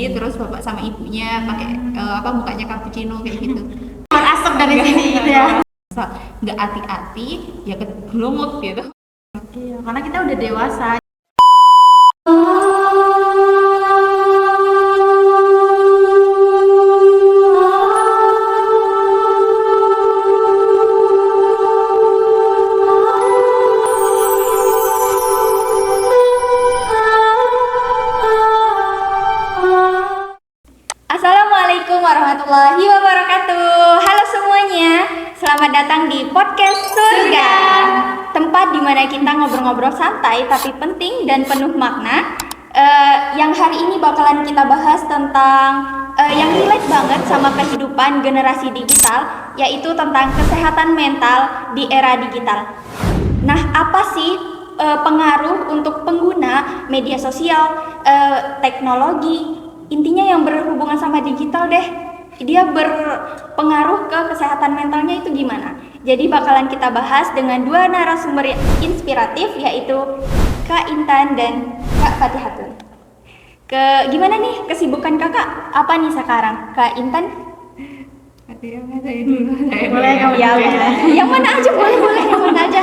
bayi, terus bapak sama ibunya pakai mukanya cappuccino kayak gitu. Keluar asap dari sini gitu ya. Nggak hati-hati ya kegelumut gitu. Iya, karena kita udah dewasa. Assalamualaikum warahmatullahi wabarakatuh. Halo semuanya, selamat datang di podcast Surga, tempat dimana kita ngobrol-ngobrol santai tapi penting dan penuh makna. Yang hari ini bakalan kita bahas tentang yang relate banget sama kehidupan generasi digital, yaitu tentang kesehatan mental di era digital. Nah, apa sih pengaruh untuk pengguna media sosial, teknologi? Intinya yang berhubungan sama digital deh, dia berpengaruh ke kesehatan mentalnya itu gimana. Jadi bakalan kita bahas dengan dua narasumber inspiratif, yaitu Kak Intan dan Kak Fatihatun. Gimana nih kesibukan kakak? Apa nih sekarang, Kak Intan? Saya dulu. Boleh kamu Ya, dulu ya. yang mana aja boleh, yang mana aja.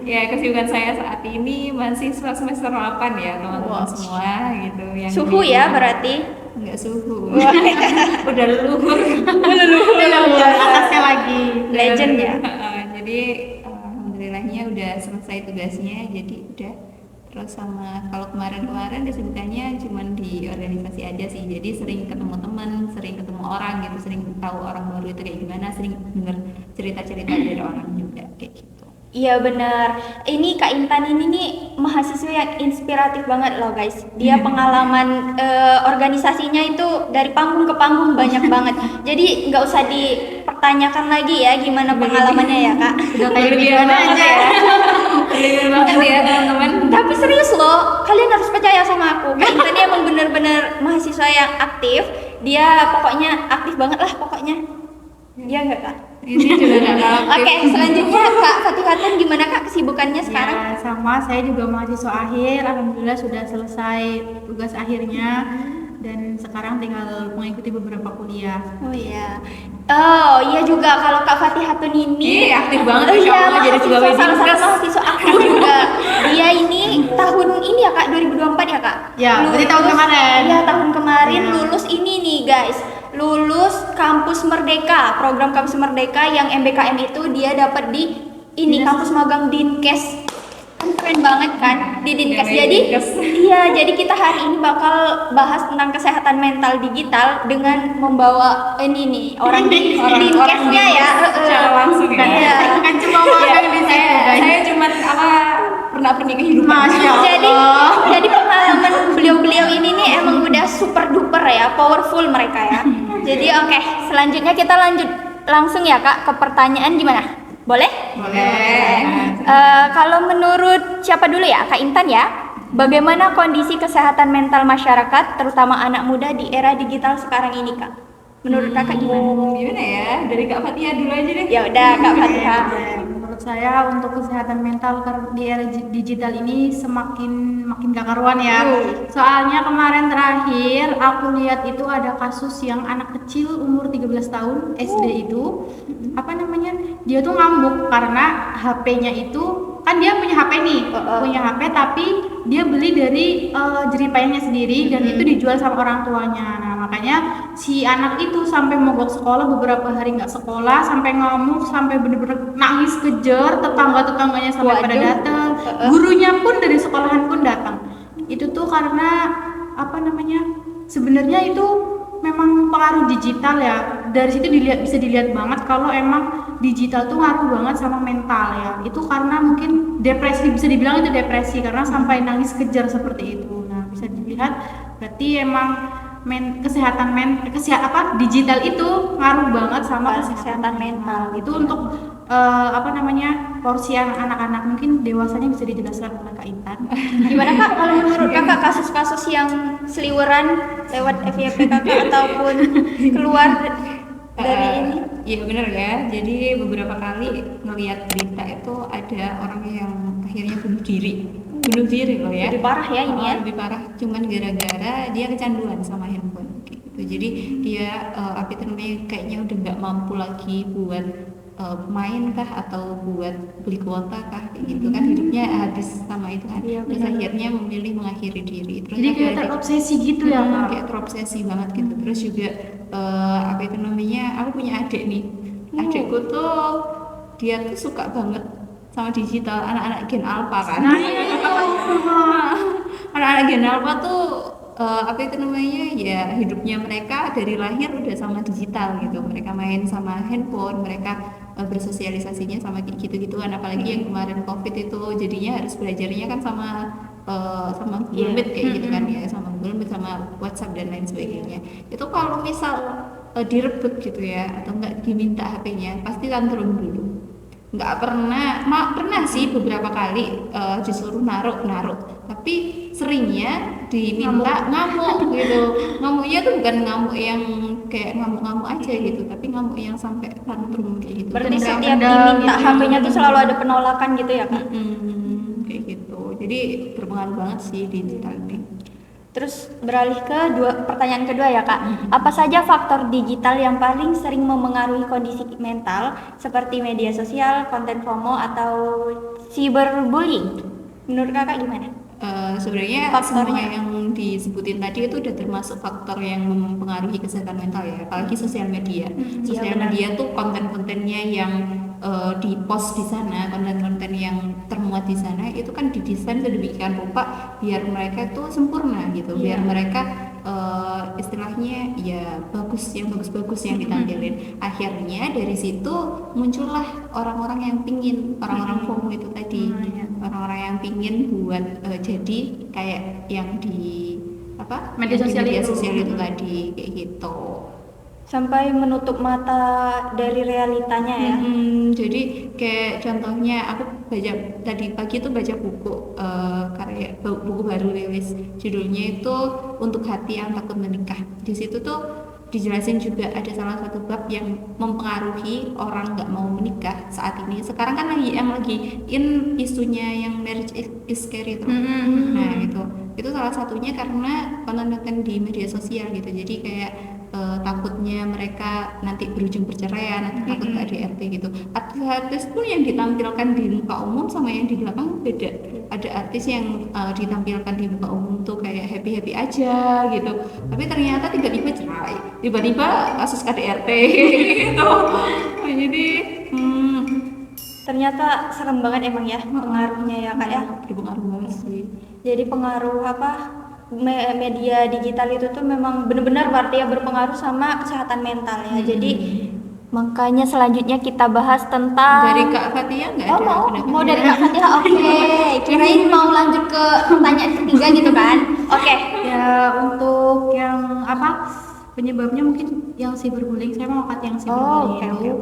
Ya, kesibukan saya saat ini mahasiswa semester 8 ya teman-teman semua gitu. Yang Suhu ya berarti? Enggak suhu. Udah leluhur. Udah atasnya lagi. Legend ya. Jadi alhamdulillahnya udah selesai tugasnya, jadi udah. Terus sama kalau kemarin kesibukannya cuman di organisasi aja sih, jadi sering ketemu teman, sering ketemu orang gitu, sering tahu orang baru itu kayak gimana, sering denger cerita-cerita dari orang juga kayak gitu. Iya benar. Ini Kak Intan ini nih mahasiswa yang inspiratif banget loh guys. Dia pengalaman organisasinya itu dari panggung ke panggung banyak banget. Jadi nggak usah dipertanyakan lagi ya gimana pengalamannya ya Kak. Udah kayak gimana aja ya. Berlebihan banget ya teman-teman. Tapi serius loh, kalian harus percaya sama aku. Kak Intan emang bener-bener mahasiswa yang aktif. Dia pokoknya aktif banget lah pokoknya. Iya nggak Kak? Ini juga nggak tahu. Oke, selanjutnya Kak Fatihatun gimana Kak kesibukannya sekarang? Ya, sama saya juga mahasiswa akhir. Alhamdulillah sudah selesai tugas akhirnya dan sekarang tinggal mengikuti beberapa kuliah. Oh iya juga kalau Kak Fatihatun ini Aktif banget iya, Insya Allah jadi pegawai salah satu dinkes. mahasiswa aktif juga. Dia ini tahun ini ya Kak 2024 ya Kak? Ya, berarti tahun kemarin. Iya tahun kemarin Ya. lulus ini nih guys. Lulus Kampus Merdeka, program Kampus Merdeka yang MBKM itu dia dapat di ini kampus magang Dinkes. Kan keren banget kan di Dinkes. Pegawai Jadi Dinkes. iya, jadi kita hari ini bakal bahas tentang kesehatan mental digital dengan membawa ini nih orang di Dinkesnya ya. Secara langsung ya. Iya. Kan cuma magang di situ, guys. Saya cuma pernah pergi kehidupan. Masya Allah. Jadi pengalaman beliau-beliau ini nih emang udah super duper ya, powerful mereka ya. Jadi oke, selanjutnya kita lanjut langsung ya Kak ke pertanyaan gimana? Boleh? Boleh. Kalau menurut siapa dulu ya, Kak Intan ya? Bagaimana kondisi kesehatan mental masyarakat, terutama anak muda di era digital sekarang ini Kak? Menurut Kakak gimana? Gimana ya? Dari Kak Fatia dulu aja deh. Ya udah Kak Fatihah. Menurut saya untuk kesehatan mental di era digital ini makin gak karuan ya. Soalnya kemarin terakhir aku lihat itu ada kasus yang anak kecil umur 13 tahun SD itu apa namanya? Dia tuh ngamuk karena HP-nya itu kan dia punya HP nih, punya HP tapi dia beli dari jeripayanya sendiri dan itu dijual sama orang tuanya. Nah, makanya si anak itu sampai mogok sekolah beberapa hari nggak sekolah, sampai ngamuk, sampai bener-bener nangis kejer, tetangga-tetangganya sampai pada Waduh. datang, gurunya pun dari sekolahan pun datang. Itu tuh karena apa namanya? Sebenarnya itu memang pengaruh digital ya. Dari situ bisa dilihat banget kalau emang digital tuh ngaruh banget sama mental ya. Itu karena mungkin depresi, bisa dibilang itu depresi karena sampai nangis kejar seperti itu. Nah, bisa dilihat berarti emang kesehatan digital itu ngaruh banget sama kesehatan mental. Itu untuk porsi anak-anak, mungkin dewasanya bisa dijelaskan oleh Kak Intan. Gimana Kak kalau menurut Kakak kasus-kasus yang seliweran lewat FYP Kakak ataupun keluar dari ini? Iya benar ya. Jadi beberapa kali ngelihat berita itu ada orang yang akhirnya bunuh diri. bunuh diri loh ya. Lebih parah ya ini ya. Lebih parah, cuman gara-gara dia kecanduan sama handphone kayak gitu. Jadi dia apa itu namanya, kayaknya udah nggak mampu lagi buat main kah atau buat beli kuota kah kayak gitu kan, hidupnya habis sama itu kan. Iya, Terus benar. akhirnya memilih mengakhiri diri. Terus Jadi ada kayak adik- terobsesi gitu ya Kak. kayak terobsesi banget gitu. Terus juga apa itu namanya, aku punya adik nih. Adikku tuh dia tuh suka banget sama digital, anak-anak Gen Alpha kan. Nah, iya. Anak-anak Gen Alpha tuh apa itu namanya, ya hidupnya mereka dari lahir udah sama digital gitu. Mereka main sama handphone, mereka bersosialisasinya sama kayak gitu-gituan. Apalagi yang kemarin COVID itu jadinya harus belajarnya kan sama Google Meet kayak gitu kan ya, sama Google Meet, sama WhatsApp dan lain sebagainya. Itu kalau misal direbut gitu ya, atau enggak diminta HP-nya, pasti tantrum dulu. Nggak pernah sih beberapa kali disuruh naruh, tapi seringnya diminta ngamuk gitu. Ngamuknya tuh bukan ngamuk yang kayak ngamuk-ngamuk aja gitu, tapi ngamuk yang sampai tantrum kayak gitu. Berarti Benda- setiap benda diminta gitu. HP-nya tuh selalu ada penolakan gitu ya Kak. Kayak gitu. Jadi berpengaruh banget sih digital ini. Terus beralih ke pertanyaan kedua ya Kak. Apa saja faktor digital yang paling sering memengaruhi kondisi mental seperti media sosial, konten FOMO atau cyberbullying? Menurut Kakak gimana? Sebenarnya Faktornya. semua yang disebutin tadi itu udah termasuk faktor yang mempengaruhi kesehatan mental ya, apalagi sosial media. Sosial iya benar. media tuh konten-kontennya yang di post di sana, konten-konten yang termuat di sana itu kan didesain sedemikian rupa biar mereka tuh sempurna gitu, biar mereka istilahnya ya bagus, yang bagus-bagus yang ditampilin. Akhirnya dari situ muncullah orang-orang yang pingin, orang-orang FOMO itu tadi, orang-orang yang pingin buat jadi kayak yang di apa Media yang di sosial media itu. sosial itu tadi kayak gitu. Sampai menutup mata dari realitanya ya. Jadi kayak contohnya aku baca tadi pagi tuh baca buku karya buku baru rilis, judulnya itu Untuk Hati yang Takut Menikah. Di situ tuh dijelasin juga ada salah satu bab yang mempengaruhi orang nggak mau menikah saat ini. Sekarang kan lagi in isunya yang marriage is scary tuh. Nah itu salah satunya karena konten-konten di media sosial gitu. Jadi kayak takutnya mereka nanti berujung perceraian, nanti takut ke ADRT gitu. Artis-artis pun yang ditampilkan di muka umum sama yang di belakang beda. Ada artis yang ditampilkan di muka umum tuh kayak happy-happy aja gitu, tapi ternyata tiba-tiba cerai, tiba-tiba kasus KDRT gitu. Jadi Ternyata serem banget emang ya pengaruhnya ya Kak ya. berpengaruh banget sih. Jadi pengaruh apa media digital itu tuh memang benar-benar berarti ya berpengaruh sama kesehatan mental ya. Jadi makanya selanjutnya kita bahas tentang Dari Kak Fatia nggak ada pendapat? mau dari Kak Fatia. Oke, kirain mau lanjut ke pertanyaan ketiga gitu kan. Oke. Ya untuk yang apa penyebabnya mungkin yang cyberbullying, saya mau angkat yang cyberbullying oke. itu.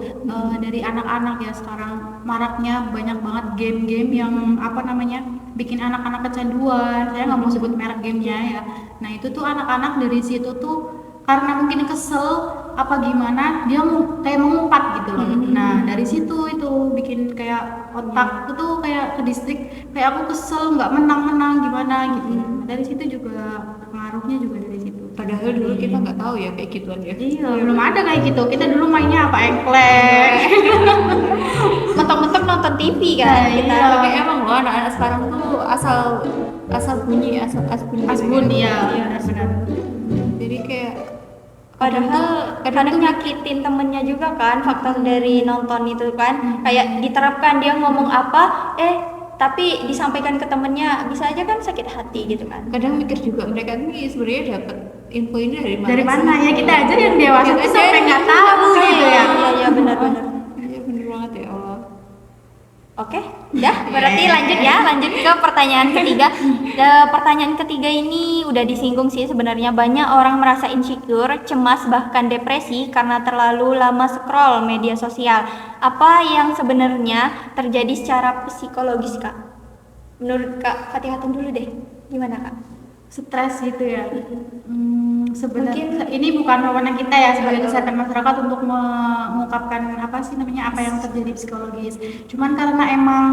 Dari anak-anak ya, sekarang maraknya banyak banget game-game yang apa namanya bikin anak-anak kecanduan. Saya nggak mau sebut merek gamenya ya. Nah itu tuh anak-anak dari situ tuh karena mungkin kesel apa gimana dia kayak mengumpat gitu loh. Nah dari situ itu bikin kayak otak itu tuh kayak ke distrik, kayak aku kesel nggak menang-menang gimana gitu. Dari situ juga pengaruhnya juga dari situ. Padahal dulu kita nggak tahu ya kayak gituan ya. Iya, belum ada kayak gitu. Kita dulu mainnya apa? Engklek. Mentok-mentok nonton TV kan Nah, kita. iya. Tapi emang loh anak-anak sekarang tuh asal bunyi Asbun gitu ya. ya, benar-benar. Jadi kayak Padahal kadang nyakitin temennya juga kan, faktor dari nonton itu kan kayak diterapkan dia ngomong apa tapi disampaikan ke temennya bisa aja kan sakit hati gitu kan. kadang mikir juga mereka ini sebenarnya dapat info ini dari mana? Dari mana sih? ya, kita aja yang dewasa Kita tuh aja sampai yang nggak tahu gitu ya. Iya benar-benar. Iya bener banget ya Allah. Oke, udah berarti lanjut ke pertanyaan ketiga. Pertanyaan ketiga ini udah disinggung sih sebenarnya, banyak orang merasa insecure, cemas bahkan depresi karena terlalu lama scroll media sosial. Apa yang sebenarnya terjadi secara psikologis Kak? Menurut Kak Fatihatun dulu deh, gimana Kak? Stres gitu ya. sebenarnya ini bukan wewenang kita ya sebagai kesehatan masyarakat untuk mengungkapkan apa yang terjadi psikologis. Cuman karena emang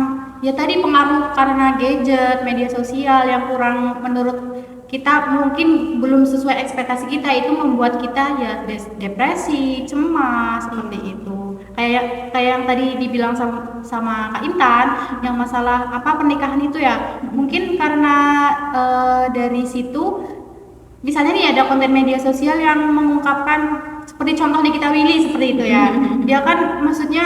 ya tadi pengaruh karena gadget, media sosial yang kurang menurut kita mungkin belum sesuai ekspektasi kita, itu membuat kita ya depresi, cemas seperti itu. Kayak yang tadi dibilang sama Kak Intan yang masalah pernikahan itu ya. Mungkin karena dari situ misalnya nih ada konten media sosial yang mengungkapkan seperti contoh Nikita Willy seperti itu ya. Dia kan maksudnya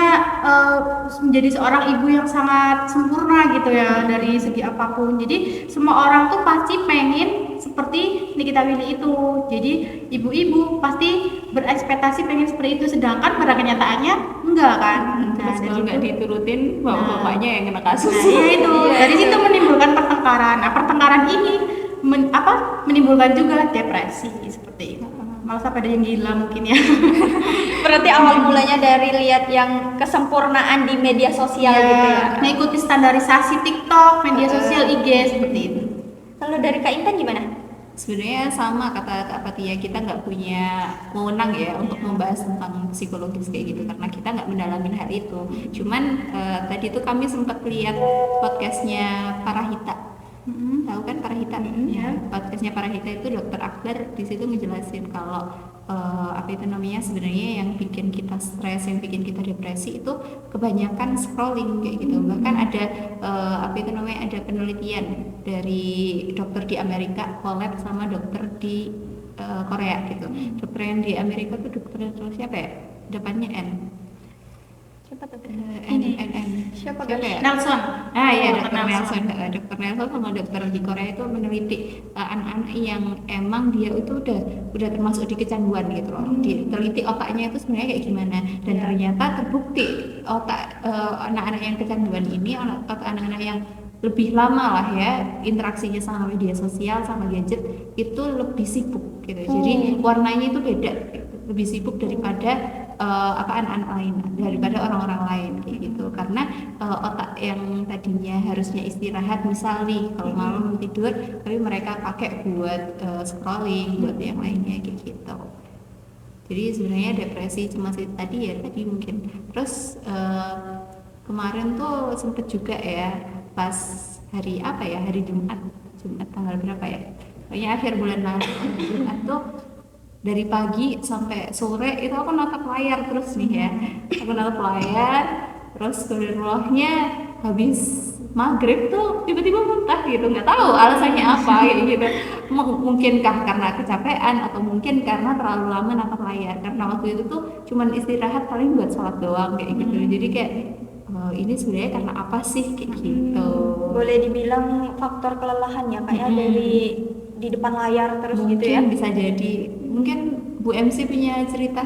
menjadi seorang ibu yang sangat sempurna gitu ya dari segi apapun. Jadi semua orang tuh pasti pengen seperti Nikita Willy itu. Jadi ibu-ibu pasti berekspektasi pengen seperti itu, sedangkan pada kenyataannya enggak kan. Terus kalau nggak diturutin bapak-bapaknya yang kena kasus. Nah, itu dari situ menimbulkan pertengkaran. Nah, pertengkaran ini menimbulkan juga depresi seperti itu. Malah sampai ada yang gila mungkin ya. Berarti awal mulanya dari lihat yang kesempurnaan di media sosial gitu ya. Mengikuti standarisasi TikTok, media sosial IG seperti itu. Kalau dari Kak Intan gimana? Sebenarnya sama kata Kak Fatia, kita nggak punya wewenang ya untuk membahas tentang psikologis kayak gitu karena kita nggak mendalami hal itu. Cuman tadi tuh kami sempat lihat podcastnya Parahita. Tahu kan Parahita? Ya, podcastnya Parahita itu Dokter Akbar di situ ngejelasin kalau sebenarnya yang bikin kita stres, yang bikin kita depresi itu kebanyakan scrolling kayak gitu. Bahkan ada ada penelitian dari dokter di Amerika collab sama dokter di Korea gitu. Dokter yang di Amerika tuh dokter siapa ya? Depannya N. Siapa tuh? Siapa ya? Nelson. Dokter Nelson. Dokter Nelson sama dokter di Korea itu meneliti anak-anak yang emang dia itu udah termasuk di kecanduan gitu loh. Diteliti otaknya itu sebenarnya kayak gimana, dan ternyata terbukti otak anak-anak yang kecanduan ini, otak anak-anak yang lebih lama lah ya interaksinya sama media sosial, sama gadget itu lebih sibuk gitu. Jadi warnanya itu beda, lebih sibuk daripada anak-anak lain, daripada orang-orang lain kayak gitu. Karena otak yang tadinya harusnya istirahat, misal nih kalau malam tidur, tapi mereka pakai buat scrolling, buat yang lainnya kayak gitu. Jadi sebenarnya depresi cemas itu tadi mungkin. Terus kemarin tuh sempet juga ya pas hari Jumat tanggal berapa ya? Pokoknya akhir bulan lalu Jumat tuh dari pagi sampai sore itu aku natap layar terus nih ya. Aku natap layar, terus kemudiannya habis maghrib tuh tiba-tiba muntah gitu, nggak tahu alasannya apa kayak gitu. Mungkinkah karena kecapean atau mungkin karena terlalu lama natap layar, karena waktu itu tuh cuman istirahat paling buat sholat doang kayak gitu. Jadi kayak ini sebenarnya karena apa sih kayak gitu. Boleh dibilang faktor kelelahan ya kayak dari di depan layar terus mungkin gitu ya. Bisa jadi. Mungkin Bu MC punya cerita.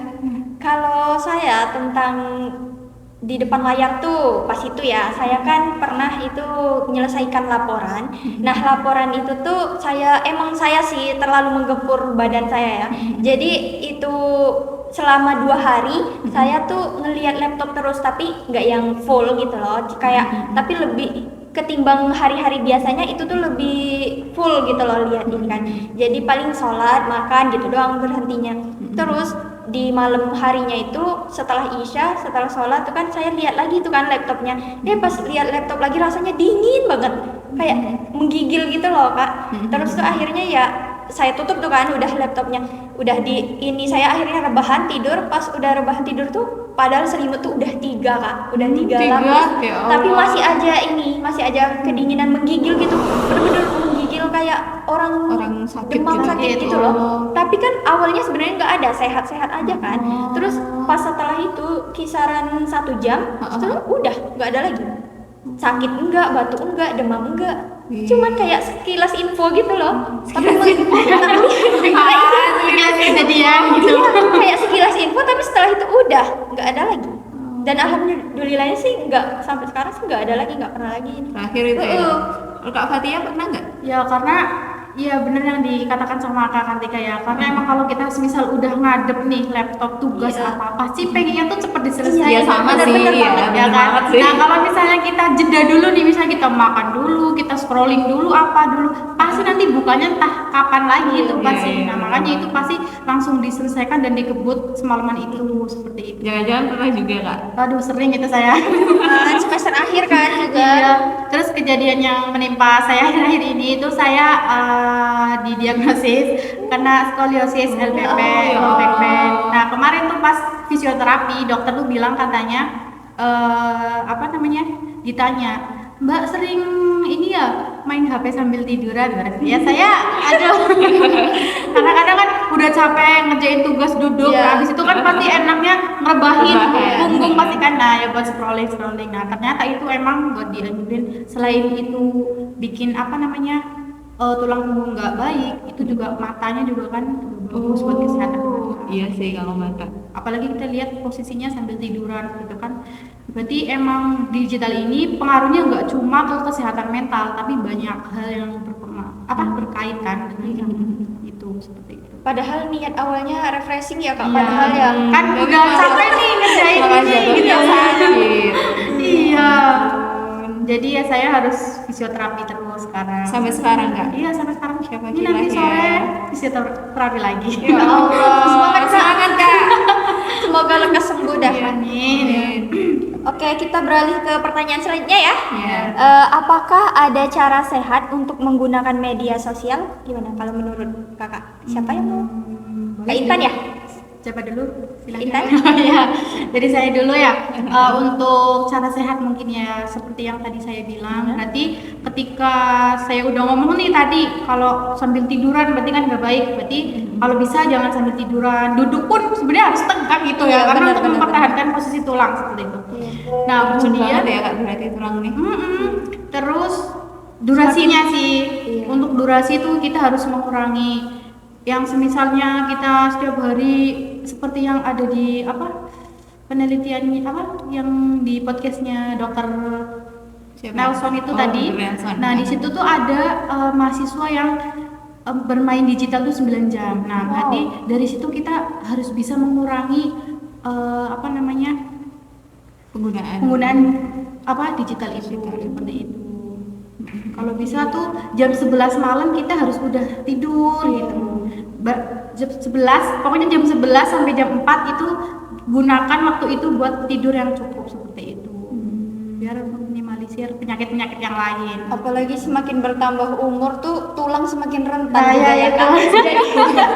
Kalau saya tentang di depan layar tuh pas itu ya, saya kan pernah itu menyelesaikan laporan. Nah, laporan itu tuh saya sih terlalu menggempur badan saya ya. Jadi itu selama 2 hari saya tuh ngelihat laptop terus, tapi nggak yang full gitu loh, kayak tapi lebih ketimbang hari-hari biasanya itu tuh lebih full gitu loh lihat ini kan. Jadi paling sholat, makan gitu doang berhentinya. Terus di malam harinya itu setelah Isya, setelah sholat tuh kan saya lihat lagi tuh kan laptopnya. Pas lihat laptop lagi rasanya dingin banget, kayak menggigil gitu loh Kak. Terus tuh akhirnya ya saya tutup tuh kan udah laptopnya, udah di ini saya akhirnya rebahan tidur. Pas udah rebahan tidur tuh padahal selimut tuh udah 3 Kak, udah 3 lapis, tapi masih aja kedinginan menggigil gitu, bener-bener menggigil kayak orang sakit demam gitu. sakit gitu loh. Tapi kan awalnya sebenarnya nggak ada, sehat-sehat aja kan. Terus pas setelah itu kisaran 1 jam, setelah udah nggak ada lagi, sakit enggak, batuk enggak, demam enggak. Cuman kayak sekilas info gitu loh. Tapi kejadian gitu. Kayak sekilas info, tapi setelah itu udah nggak ada lagi. Dan alhamdulillahnya sih nggak, sampai sekarang sih nggak ada lagi, nggak pernah lagi. Terakhir itu ya. Kalau Kak Fatia pernah nggak? Ya karena iya bener yang dikatakan sama Kak Kartika ya, karena emang kalau kita misal udah ngadep nih laptop tugas apa sih pengennya tuh cepet diselesaikan. Iya sama sih, ya kan. Nah kalau misalnya kita jeda dulu nih, misalnya kita makan dulu, kita scrolling dulu apa dulu, pasti pasti nanti bukanya entah kapan lagi itu pasti. iya, Nah iya. makanya itu pasti langsung diselesaikan dan dikebut semalaman itu seperti itu. Jangan-jangan pernah juga kak? Aduh sering itu saya. Semester akhir kan juga. Iya. Terus kejadian yang menimpa saya akhir-akhir ini itu saya didiagnosis kena skoliosis LPP, ya. backpain. Nah kemarin tuh pas fisioterapi dokter tuh bilang katanya apa namanya, ditanya, Mbak sering ini ya main HP sambil tiduran? Ya saya aduh kadang-kadang kan udah capek ngerjain tugas duduk, Iya. habis itu kan pasti enaknya ngerebahin Rebahan. punggung pasti kan, nah ya buat scrolling. Nah ternyata itu emang buat dianjurin, selain itu bikin apa namanya tulang punggung nggak baik, itu juga matanya juga kan bagus buat kesehatan mata. Iya sih kalau mata. Apalagi kita lihat posisinya sambil tiduran gitu kan, berarti emang digital ini pengaruhnya nggak cuma ke kesehatan mental tapi banyak hal yang berkaitan dengan itu seperti itu. Padahal niat awalnya refreshing ya kak, padahal ya kan udah capek nih ngerjain Malah ini jatuhnya gitu. sakit. Iya, jadi ya saya harus fisioterapi terus sekarang. Sampai sekarang kak? Iya sampai sekarang. Siapa Ini nanti gila sore ya. fisioterapi lagi. ya Allah. Semangat kak. Semangat kak. Semoga lekas sembuh dah. Amin. Oke, kita beralih ke pertanyaan selanjutnya ya. Iya. Apakah ada cara sehat untuk menggunakan media sosial? Gimana kalau menurut kakak? Siapa yang mau? Kak Intan ya? Siapa dulu? Silakan. Intan? Ya, jadi saya dulu ya. Untuk cara sehat mungkin ya seperti yang tadi saya bilang. Nanti ketika saya udah ngomong nih tadi, kalau sambil tiduran berarti kan nggak baik. Berarti kalau bisa jangan sambil tiduran. Duduk pun sebenarnya harus tegak gitu ya, Iya, karena benar, untuk benar, mempertahankan posisi tulang seperti itu. Nah, Rajin kemudian banget ya kak berarti tulang nih. terus durasinya sih. Iya. Untuk durasi itu kita harus mengurangi. Yang semisalnya kita setiap hari seperti yang ada di penelitiannya yang di podcastnya dokter Siapa? Nelson itu Oh, tadi. Nelson. Nah di situ tuh ada mahasiswa yang bermain digital tuh 9 jam. Nah berarti dari situ kita harus bisa mengurangi penggunaan digital itu seperti itu. Kalau bisa tuh jam 11 malam kita harus udah tidur gitu. Jam 11, pokoknya jam 11 sampai jam 4 itu gunakan waktu itu buat tidur yang cukup seperti itu. Biar meminimalisir penyakit-penyakit yang lain. Apalagi semakin bertambah umur tuh tulang semakin rentan Nah, juga ya, ya itu. kak.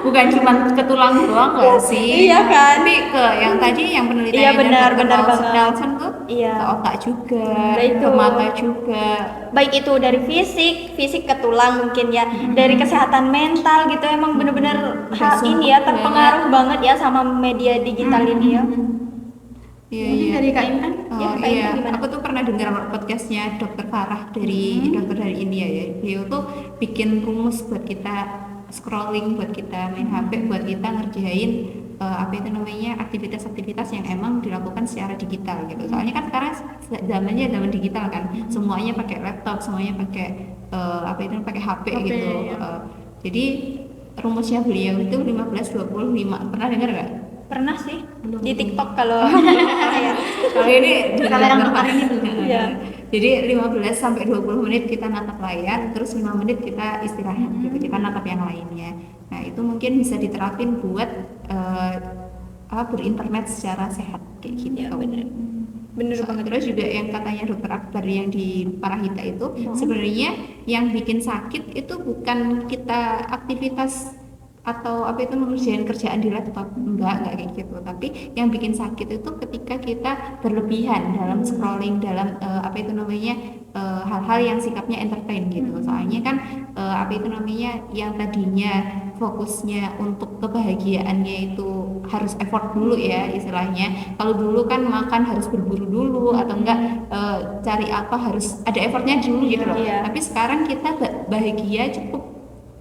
Bukan cuma ke tulang doang nggak sih? Iya kan? Tapi ke yang tadi yang penelitian Iya, benar banget. Nelson tuh Iya. ke otak juga, Nah, itu. ke mata juga. Baik itu dari fisik ke tulang mungkin ya, dari kesehatan mental gitu, emang bener-bener hal Bersumpah ini ya terpengaruh banget ya sama media digital ini ya. Iya Mungkin iya. dari Kak Intan. Oh, Ya, Kak iya, Intan gimana? aku tuh pernah dengar podcastnya Dokter Farah dari dokter dari India ya. Beliau tuh bikin rumus buat kita scrolling, buat kita main HP, buat kita ngerjain aktivitas-aktivitas yang emang dilakukan secara digital gitu. Soalnya kan sekarang zamannya zaman digital kan, semuanya pakai laptop, semuanya pakai pakai HP gitu. Ya. Jadi rumusnya beliau itu 15-25. Pernah dengar nggak? Pernah sih Belum. di TikTok kalau ya. Kalau ini Kalau yang dokter ini belum. Iya. Jadi 15 sampai 20 menit kita natap layar, terus 5 menit kita istirahat gitu, kita natap yang lainnya. Nah, itu mungkin bisa diterapin buat berinternet secara sehat kayak gitu. Ya, bener banget. Terus juga yang katanya dokter Akbar yang di Parahita itu sebenarnya yang bikin sakit itu bukan kita aktivitas atau mengerjain kerjaan di laptop, enggak kayak gitu, tapi yang bikin sakit itu ketika kita berlebihan dalam scrolling, dalam hal-hal yang sikapnya entertain gitu. Soalnya kan yang tadinya fokusnya untuk kebahagiaannya itu harus effort dulu ya istilahnya. Kalau dulu kan makan harus berburu dulu atau enggak cari apa harus ada effortnya dulu gitu loh. Iya. Tapi sekarang kita bahagia cukup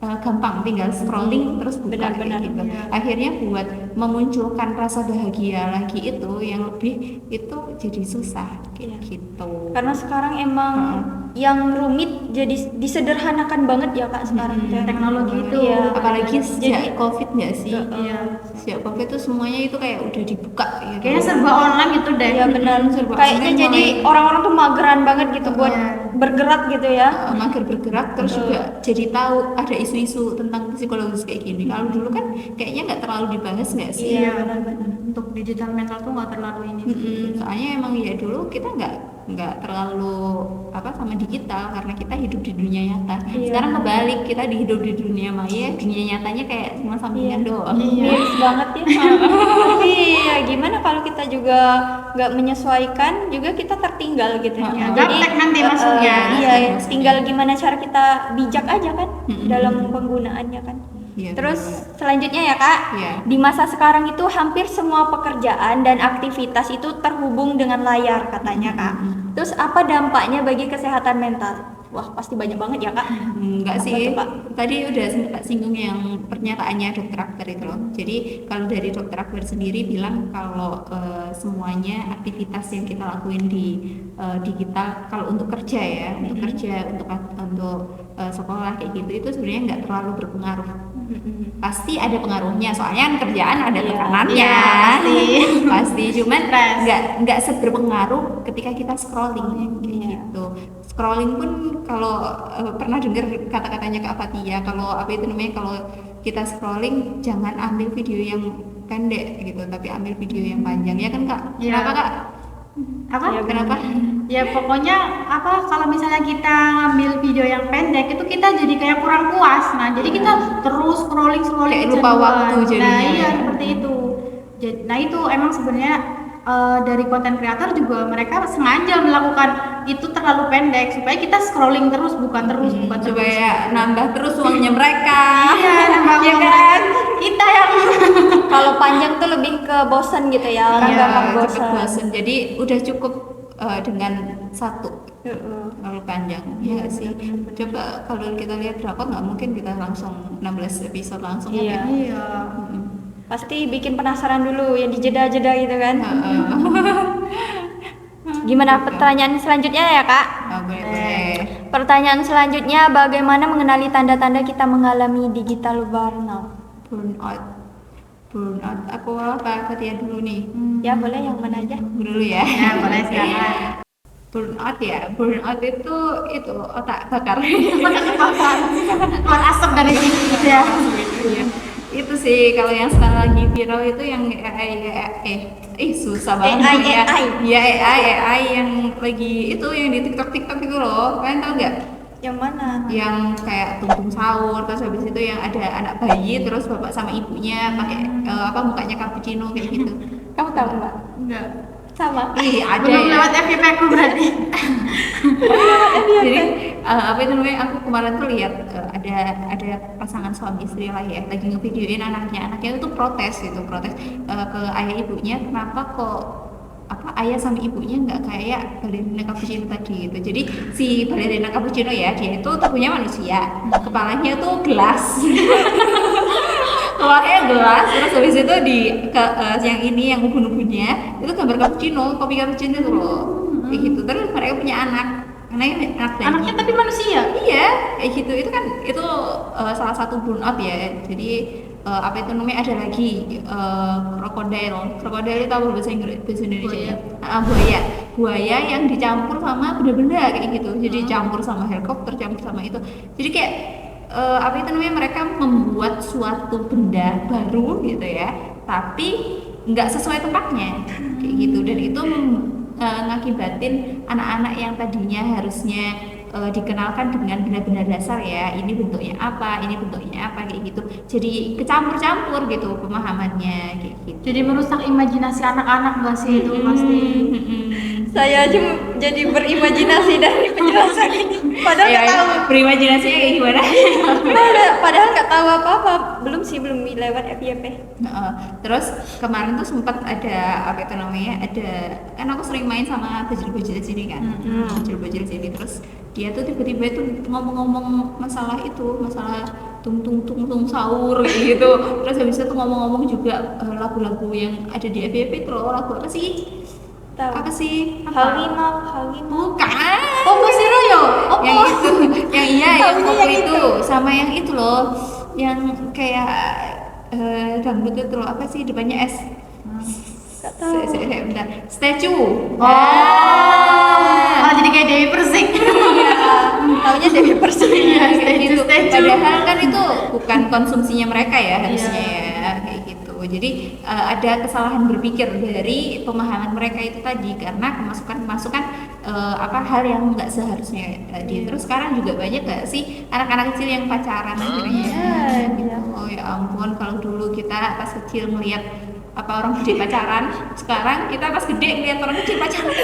gampang, tinggal scrolling terus buka Benar-benar, kayak gitu. iya. Akhirnya buat memunculkan rasa bahagia lagi itu yang lebih itu jadi susah kayak gitu. Karena sekarang emang yang rumit jadi disederhanakan banget ya Kak sekarang. Teknologi itu. Iya. Apalagi Jadi- sejak COVID nggak sih? Iya. Sejak COVID tuh semuanya itu kayak udah dibuka gitu. Kayaknya serba online gitu deh. Iya benar. Serba Kayaknya online jadi mulai. orang-orang tuh mageran banget gitu buat Iya. bergerak gitu ya. Mager bergerak terus juga jadi tahu ada isu-isu tentang psikologis kayak gini. Kalau dulu kan kayaknya nggak terlalu dibahas nggak sih? Iya benar-benar. Untuk digital mental tuh nggak terlalu ini. Soalnya emang ya dulu kita nggak terlalu apa sama digital karena kita hidup di dunia nyata. Iya. Sekarang kebalik, kita hidup di dunia maya, dunia nyatanya kayak cuma sampingan doang. Miris banget ya. Tapi ya gimana kalau kita juga nggak menyesuaikan juga kita tertinggal gitu ya. gaptek nanti masuknya. Iya, tinggal gimana cara kita bijak aja kan dalam penggunaannya kan. Iya, Terus selanjutnya ya Kak, Iya. di masa sekarang itu hampir semua pekerjaan dan aktivitas itu terhubung dengan layar katanya Kak. Terus apa dampaknya bagi kesehatan mental? Wah pasti banyak banget ya Kak. Enggak Apa sih, tuh, Pak? tadi udah sempat singgung yang pernyataannya dokter Akbar itu loh. Jadi kalau dari dokter Akbar sendiri bilang kalau semuanya aktivitas yang kita lakuin di digital, kalau untuk kerja ya, untuk kerja, untuk sekolah kayak gitu, itu sebenarnya nggak terlalu berpengaruh. Pasti ada pengaruhnya, soalnya kan kerjaan ada Iya. tekanannya, Iya, pasti. Cuman Stres. nggak seberpengaruh ketika kita scrolling kayak gitu. Scrolling pun kalau pernah dengar kata-katanya Kak Fatia, kalau apa itu namanya, kalau kita scrolling jangan ambil video yang pendek gitu, tapi ambil video yang panjang ya kan Kak? Iya. Kenapa Kak? Apa? Iya, Kenapa? Ya pokoknya apa kalau misalnya kita ngambil video yang pendek itu kita jadi kayak kurang puas. Nah, jadi kita terus scrolling Kayak lupa kecanduan. waktu jadinya. Nah, iya seperti itu. Nah, itu emang sebenarnya dari konten kreator juga mereka sengaja melakukan itu terlalu pendek supaya kita scrolling terus bukan terus. Supaya nambah terus uangnya mereka. Iya, nambah Iya uang kan? mereka. Kita yang Kalau panjang tuh lebih ke bosan gitu ya, orang Iya, gampang Cepet bosan. bosen. Jadi udah cukup dengan satu. Kalau panjang ya nggak sih. Coba kalau kita lihat drakor nggak mungkin kita langsung 16 episode langsung Iya. kan? iya. Pasti bikin penasaran dulu yang dijeda-jeda gitu kan. Heeh. Gimana pertanyaan selanjutnya ya Kak? Boleh. Pertanyaan selanjutnya, bagaimana mengenali tanda-tanda kita mengalami digital burnout? Burnout. Aku apa Fatia dulu nih? Ya boleh yang mana aja. Aku dulu ya. Ya, boleh silakan. Burnout ya. Burnout itu otak bakar. Keluar asap dari sini gitu ya. Iya. Itu sih kalau yang sekarang lagi viral itu yang susah banget ya. Iya AI yang lagi itu yang di TikTok itu loh. Kalian tahu nggak? Yang mana? Yang kayak tungtung sahur, terus habis itu yang ada anak bayi, terus bapak sama ibunya pakai mukanya cappuccino kayak gitu. Kamu tahu Mbak? Enggak. Sama. Ih, ada Belum ya. lewat FYP aku berarti. Jadi apa itu namanya, aku kemarin tuh lihat ada pasangan suami istri lah ya, lagi ngevideoin anaknya itu protes ke ayah ibunya, kenapa kok ayah sama ibunya nggak kayak balerina cappuccino tadi gitu. Jadi si balerina cappuccino ya, dia itu tubuhnya manusia, kepalanya tuh gelas. Kepalanya gelas, terus habis itu yang ini yang ubun-ubunnya itu gambar cappuccino, kopi cappuccino itu loh. Kayak gitu. Terus mereka punya anak bayi. Anaknya tapi manusia. Iya, kayak gitu. Itu salah satu burnout ya. Jadi apa itu namanya, ada lagi krokodil itu apa bahasa Indonesia? Buaya yang dicampur sama benda-benda kayak gitu. Jadi campur sama helikopter, campur sama itu. Jadi kayak apa itu namanya, mereka membuat suatu benda baru gitu ya, tapi nggak sesuai tempatnya kayak gitu, dan itu ngakibatin anak-anak yang tadinya harusnya dikenalkan dengan benda-benda dasar ya, ini bentuknya apa kayak gitu, jadi kecampur-campur gitu pemahamannya kayak gitu. Jadi merusak imajinasi anak-anak gak sih itu pasti. Saya aja jadi berimajinasi dari penjelasan ini. Padahal nggak tahu. Berimajinasinya kayak gimana? Padahal nggak tahu apa-apa. Belum lewat FYP. Terus kemarin tuh sempat ada apa itu namanya, kan aku sering main sama bajil-bajil sini kan, bajil-bajil sini, terus dia tuh tiba-tiba tuh ngomong-ngomong masalah tung sahur gitu. Terus habis itu ngomong-ngomong juga lagu-lagu yang ada di FYP itu loh, lagu apa sih? Tahu. Apa sih? Halimau. Bukan. Oh, Musiro yo. Yang itu, yang iya, yang Taunya Popo yang itu, sama yang itu loh, yang kayak dangdut itu loh, apa sih depannya S? Gak tahu. Bentar. Statue. Oh, jadi kayak Dewi Persik. Iya, taunya Dewi Persik. Iya, kayak gitu. Statue. Padahal kan itu bukan konsumsinya mereka ya harusnya ya, kayak gitu. Jadi ada kesalahan berpikir dari pemahaman mereka itu tadi karena kemasukan apa hal yang nggak seharusnya tadi. Terus sekarang juga banyak nggak sih anak-anak kecil yang pacaran akhirnya? Gitu. Oh ya ampun, kalau dulu kita pas kecil ngeliat apa orang gede pacaran, sekarang kita pas gede ngeliat orang kecil pacaran.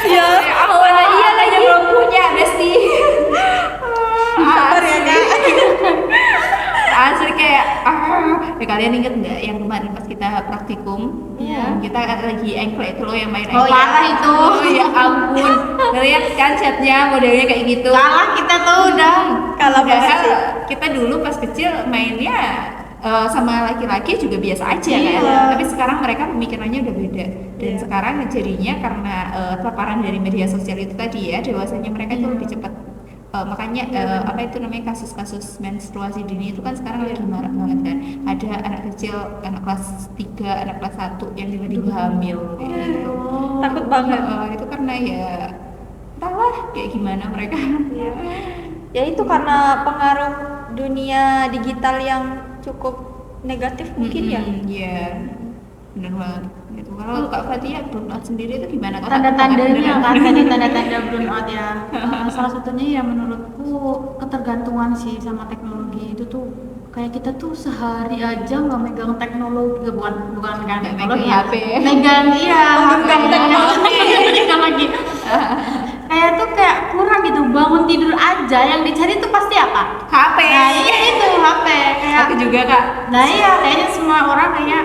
Ya, ampun, iya lagi belum punya besti. sabar ya Kak. Asli kayak ya kalian inget nggak yang kemarin pas kita praktikum? Iya. Kita lagi engklek itu loh yang main Oh, engklek. parah itu. Oh ya ampun, ngeliat kan chatnya modelnya kayak gitu. Kalah kita tuh udah. Kalau Padahal banget. kita dulu pas kecil mainnya sama laki-laki juga biasa aja Iya. kan. Tapi sekarang mereka pemikirannya udah beda. Dan Iya. sekarang jadinya karena paparan dari media sosial itu tadi ya, dewasanya mereka itu lebih cepat. Makanya apa itu namanya kasus-kasus menstruasi dini itu kan sekarang lagi marak banget kan. Ada anak kecil, anak kelas 3, anak kelas 1 yang tiba-tiba hamil gitu. Takut banget. Itu karena ya entahlah kayak gimana mereka. Iya. Ya itu karena pengaruh dunia digital yang cukup negatif mungkin ya. Iya, benar banget. Gitu. Kalau Kak Fatia burnout sendiri itu gimana? Kak? Tanda-tandanya kan tadi tanda-tanda burnout ya. Salah satunya ya menurutku ketergantungan sih sama teknologi itu tuh kayak kita tuh sehari aja nggak megang teknologi, bukan kan Nggak teknologi megang ya. HP. Megang iya Menggenggam teknologi. teknologi. Kayak tuh kayak kurang gitu, bangun tidur aja yang dicari tuh pasti apa? HP. Nah iya itu HP kayak. Aku juga Kak. Nah iya kayaknya semua orang kayaknya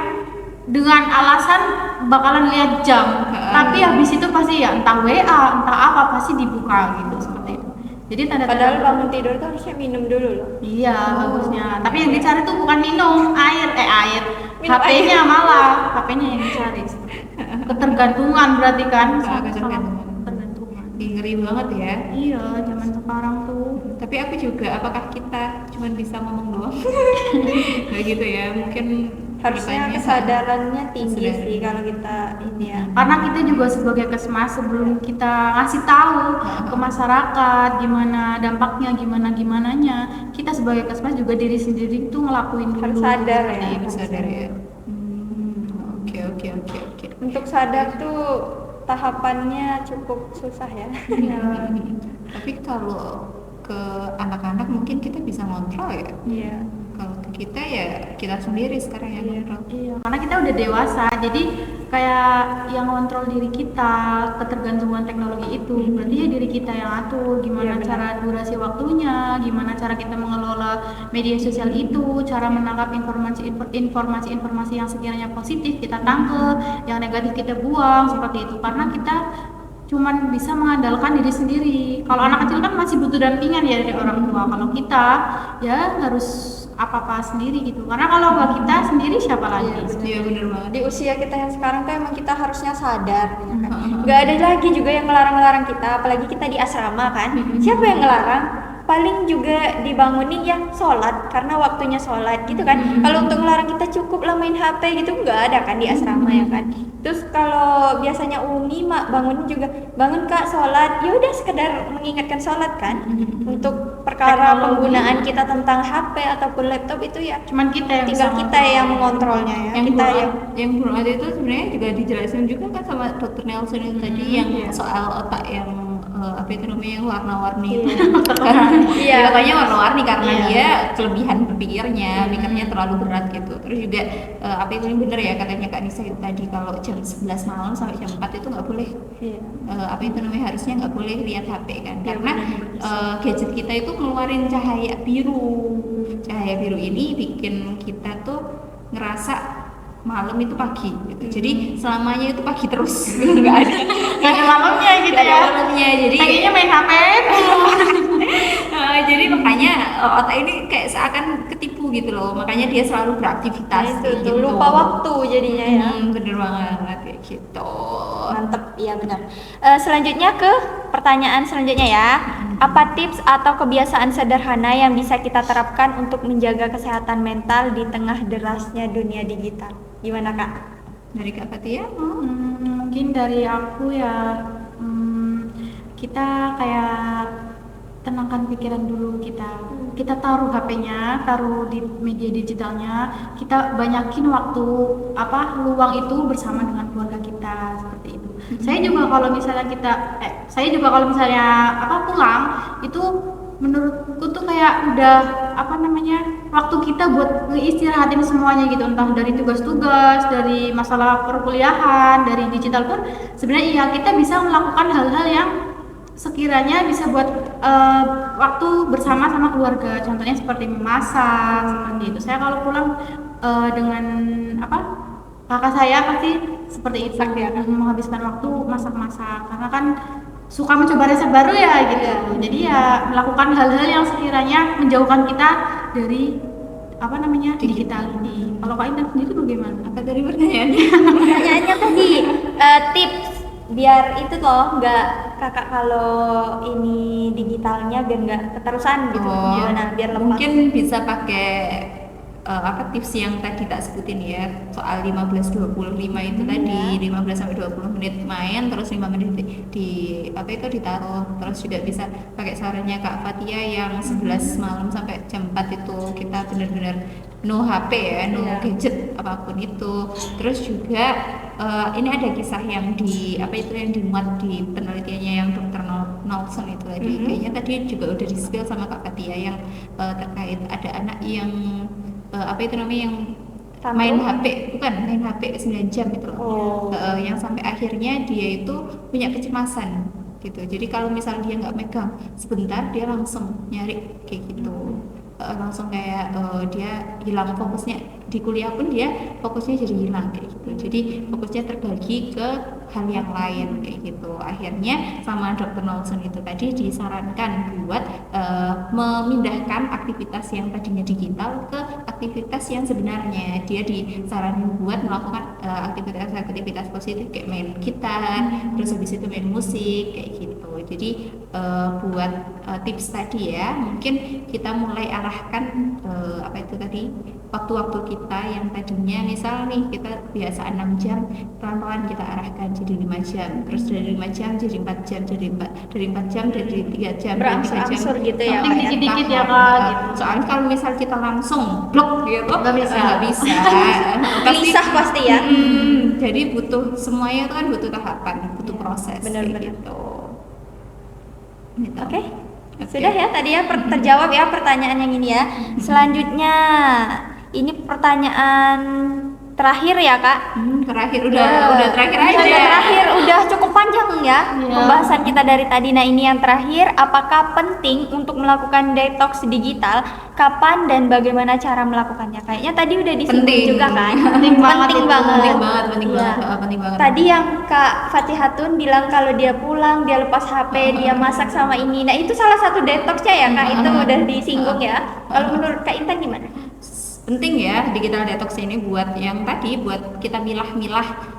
dengan alasan bakalan lihat jam, tapi habis itu pasti ya entah WA, entah apa pasti dibuka gitu seperti itu. Jadi tanda Padahal bangun tidur tuh harusnya minum dulu loh. Iya bagusnya. Tapi yang dicari tuh bukan minum air, Minum HP-nya malah, HP-nya yang dicari. Ketergantungan berarti kan? Sangat Sangat ketergantungan. ketergantungan. Ngeri banget ya. Iya zaman sekarang tuh. Tapi aku juga, apakah kita cuma bisa ngomong doang? Nggak gitu ya, mungkin Harusnya kedepannya- kesadarannya tinggi Kesadaran. sih kalau kita ini ya. Karena kita juga sebagai kesmas sebelum kita ngasih tahu ke masyarakat gimana dampaknya, gimananya, kita sebagai kesmas juga diri sendiri tuh ngelakuin dulu. Harus sadar seperti ya. itu. Harus sadar ya. Oke. Untuk sadar tuh tahapannya cukup susah ya. Tapi kalau ke anak-anak mungkin kita bisa ngontrol ya. Iya. Kalau ke kita ya kita sendiri sekarang yang ngontrol. Iya, karena kita udah dewasa, jadi kayak yang ngontrol diri kita, ketergantungan teknologi itu, berarti ya diri kita yang atur, gimana Iya, benar. cara durasi waktunya, gimana cara kita mengelola media sosial itu, cara menangkap informasi yang sekiranya positif kita tangkap, yang negatif kita buang, seperti itu. Karena kita cuman bisa mengandalkan diri sendiri. Kalau anak kecil kan masih butuh dampingan ya dari orang tua. Kalau kita ya harus apa-apa sendiri gitu. Karena kalau nggak kita sendiri siapa lagi? Iya benar banget. Di usia kita yang sekarang tuh emang kita harusnya sadar ya kan. Nggak ada lagi juga yang ngelarang-ngelarang kita, apalagi kita di asrama kan. Siapa yang ngelarang? Paling juga dibangunin ya sholat karena waktunya sholat gitu kan. Kalau untuk ngelarang kita cukup lah main HP gitu nggak ada kan di asrama ya kan. Terus kalau biasanya Umi mak bangunin juga bangun kak sholat, ya udah sekedar mengingatkan sholat kan. Untuk perkara Teknologi. penggunaan kita tentang HP ataupun laptop itu ya Cuman kita yang tinggal bisa kita yang mengontrolnya ya. Kita yang burnout itu sebenarnya juga dijelasin juga kan sama Dr. Nelson itu tadi yang soal otak yang apa itu namanya yang warna-warni itu. Iya. Makanya warna-warni karena Iya. dia kelebihan berpikirnya, mikirnya terlalu berat gitu. Terus juga apa itu yang bener ya katanya Kak Nisa itu tadi kalau jam 11 malam sampai jam 4 itu nggak boleh Iya. apa itu namanya harusnya nggak boleh lihat HP kan Iya, karena gadget kita itu keluarin cahaya biru ini bikin kita tuh ngerasa malam itu pagi gitu. Jadi selamanya itu pagi terus nggak ada nggak ada malamnya gitu nggak ada ya. malamnya jadi Kayaknya main HP. jadi makanya otak ini kayak seakan ketipu gitu loh, makanya dia selalu beraktivitas Itu gitu. tuh lupa waktu jadinya ya. Bener banget kayak gitu. Mantep, iya benar. Selanjutnya ke pertanyaan selanjutnya ya. Apa tips atau kebiasaan sederhana yang bisa kita terapkan untuk menjaga kesehatan mental di tengah derasnya dunia digital? Gimana Kak? Dari Kak Fatia? Mungkin dari aku ya, kita kayak tenangkan pikiran dulu kita taruh HP-nya, taruh di media digitalnya, kita banyakin waktu luang itu bersama dengan keluarga kita seperti itu. Saya juga kalau misalnya pulang itu menurutku tuh kayak udah waktu kita buat istirahatin semuanya gitu, entah dari tugas-tugas, dari masalah perkuliahan, dari digital pun sebenarnya iya kita bisa melakukan hal-hal yang sekiranya bisa buat waktu bersama sama keluarga, contohnya seperti memasak seperti itu. Saya kalau pulang dengan kakak saya pasti seperti itu, menghabiskan waktu masak-masak karena kan suka mencoba resep baru ya gitu. Jadi ya melakukan hal-hal yang sekiranya menjauhkan kita dari digital ini. Kalau Kak Intan sendiri bagaimana? Apa tadi pertanyaannya? Pertanyaannya tadi tips biar itu loh nggak kakak kalau ini digitalnya biar nggak keterusan gitu, gimana biar lepas? Mungkin bisa pakai tips yang tadi tak sebutin ya, soal 15-25 itu tadi, 15-20 menit main, terus 5 menit ditaruh. Terus juga bisa pakai sarannya Kak Fatia yang 11 malam sampai jam 4 itu kita benar-benar no HP ya, no gadget apapun itu. Terus juga ini ada kisah yang yang dimuat di penelitiannya yang Dr. Nelson itu tadi. Kayaknya tadi juga udah di-spill sama Kak Fatia yang terkait ada anak yang yang main HP 9 jam itu loh. Yang sampai akhirnya dia itu punya kecemasan gitu. Jadi kalau misal dia nggak megang sebentar, dia langsung nyari kayak gitu. Langsung kayak dia hilang fokusnya di kuliah pun, dia fokusnya jadi hilang kayak gitu. Jadi fokusnya terbagi ke hal yang lain kayak gitu. Akhirnya sama Dr. Nelson itu tadi disarankan buat memindahkan aktivitas yang tadinya digital ke aktivitas yang sebenarnya. Dia disarankan buat melakukan aktivitas positif kayak main gitar, terus habis itu main musik kayak gitu. Jadi buat tips tadi ya, mungkin kita mulai arahkan waktu-waktu kita yang tadinya misal nih kita biasa 6 jam, pelan-pelan kita arahkan jadi 5 jam, terus dari 5 jam jadi 4 jam, dari 4 jam jadi 3 jam, berangsur gitu ya, dikit-dikit ya Kak gitu. Soalnya kalau misal kita langsung blok gitu nggak bisa gelisah pasti ya. Jadi butuh semuanya itu kan butuh tahapan, butuh proses Benar-benar. gitu. Oke. Sudah ya tadi ya terjawab ya pertanyaan yang ini ya. Selanjutnya ini pertanyaan terakhir ya Kak. Terakhir udah terakhir aja. Terakhir udah cukup panjang ya pembahasan kita dari tadi. Nah ini yang terakhir, apakah penting untuk melakukan detox digital? Kapan dan bagaimana cara melakukannya? Kayaknya tadi udah disinggung juga kan. Penting banget. Tadi yang Kak Fatihatun bilang kalau dia pulang, dia lepas HP, dia masak sama ini. Nah itu salah satu detoxnya ya Kak. Itu udah disinggung ya. Kalau menurut Kak Intan gimana? Penting ya digital detox ini buat yang tadi, buat kita milah-milah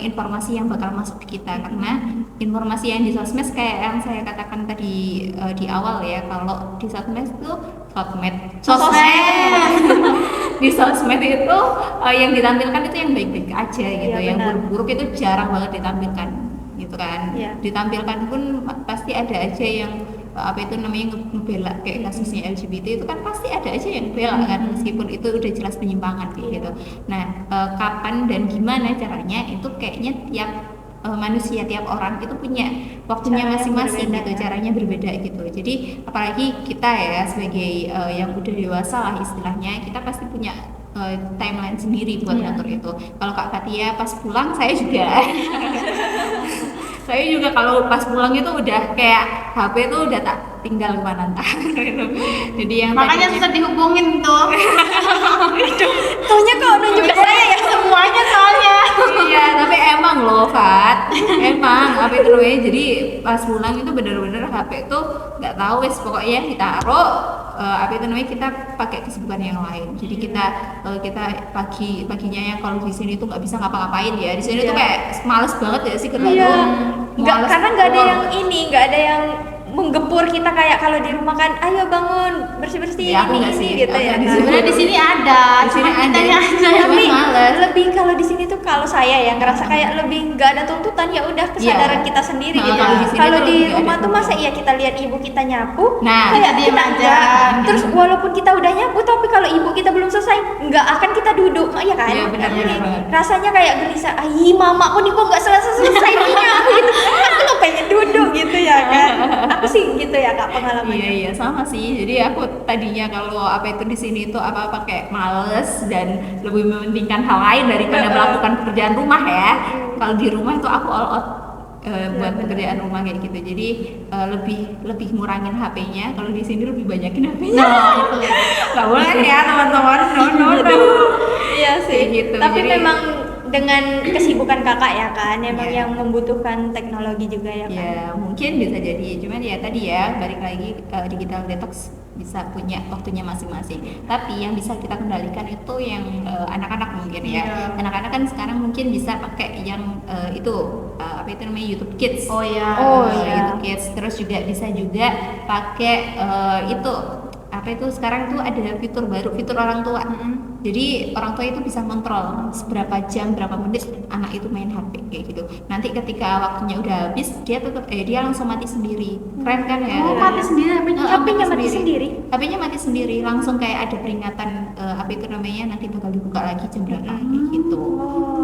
informasi yang bakal masuk ke kita, karena informasi yang di sosmed kayak yang saya katakan tadi di awal ya, kalau di sosmed itu di sosmed itu yang ditampilkan itu yang baik-baik aja gitu, yang buruk-buruk itu jarang banget ditampilkan gitu kan. Ditampilkan pun pasti ada aja yang ngebela, kayak kasusnya LGBT itu kan pasti ada aja yang bela kan, meskipun itu udah jelas penyimpangan gitu. Nah kapan dan gimana caranya itu kayaknya tiap manusia, tiap orang itu punya waktunya masing-masing gitu, caranya berbeda gitu. Jadi apalagi kita ya sebagai yang udah dewasa lah istilahnya, kita pasti punya timeline sendiri buat ngatur itu. Kalau Kak Fatia pas pulang, saya juga kalau pas pulang itu udah kayak HP itu udah tak tinggal kemana entah gitu. Jadi yang makanya susah dihubungin tuh. Tuhnya kok nunjuk ke saya ya semuanya soalnya. Iya, tapi emang loh loh Fat. Emang apa itu namanya, jadi pas pulang itu bener-bener HP itu nggak tahu wes pokoknya ditaruh, apa itu namanya, kita pakai kesibukan yang lain. Jadi kita paginya yang kalau di sini tuh nggak bisa ngapa-ngapain ya, di sini tuh kayak males banget ya sih kerja tuh. Karena nggak ada yang nggak ada yang menggepur kita kayak kalau di rumah kan, ayo bangun bersih-bersih Ya, aku ini nggak sih. gitu ya. Di Kan? Sebenarnya di sini ada, Di sini cuma ada. kitanya aja yang Tapi males. lebih kalau di sini tuh kalau saya ya ngerasa kayak lebih nggak ada tuntutan, ya udah kesadaran Iya. kita sendiri Nah, gitu. kalau di sini Kalau tuh di nggak ada rumah tuh masa tuntutan. iya kita lihat ibu kita nyapu, Nah, kayak diam kita aja. enggak. Terus walaupun kita udah nyapu tapi kalau ibu kita belum selesai, nggak akan kita duduk, ya kan? Iya, benar, Jadi, benar. rasanya kayak gelisah. Aih, mama kok nih kok nggak selesai nyapu gitu. Aku tuh pengen duduk gitu ya kan. Aku sih gitu ya Kak pengalamannya. Iya sama sih. Jadi aku tadinya kalau apa itu di sini itu apa-apa kayak males dan lebih mementingkan hal lain daripada melakukan pekerjaan rumah ya. Kalau di rumah itu aku all out buat pekerjaan rumah kayak gitu. Jadi lebih ngurangin HP-nya. Kalau di sini lebih banyakin HP-nya. Nggak boleh ya teman-teman. No. Iya sih. Kayak gitu. Tapi Jadi- memang dengan kesibukan kakak ya kan, emang Iya. yang membutuhkan teknologi juga ya kan. Ya mungkin bisa jadi, cuman ya tadi ya balik lagi digital detox bisa punya waktunya masing-masing. Tapi yang bisa kita kendalikan itu yang anak-anak mungkin ya. Iya. Anak-anak kan sekarang mungkin bisa pakai yang itu apa itu namanya YouTube Kids. Oh ya. Oh, iya. YouTube Kids. Terus juga bisa juga pakai itu apa itu sekarang tuh ada fitur baru, fitur orang tua. Jadi orang tua itu bisa kontrol seberapa jam, berapa menit anak itu main HP kayak gitu. Nanti ketika waktunya udah habis, dia langsung mati sendiri. Keren kan ya? Oh, mati sendiri HP-nya. HP-nya mati sendiri. HP-nya mati sendiri, langsung kayak ada peringatan apa itu namanya, nanti bakal dibuka lagi jam berapa kayak gitu.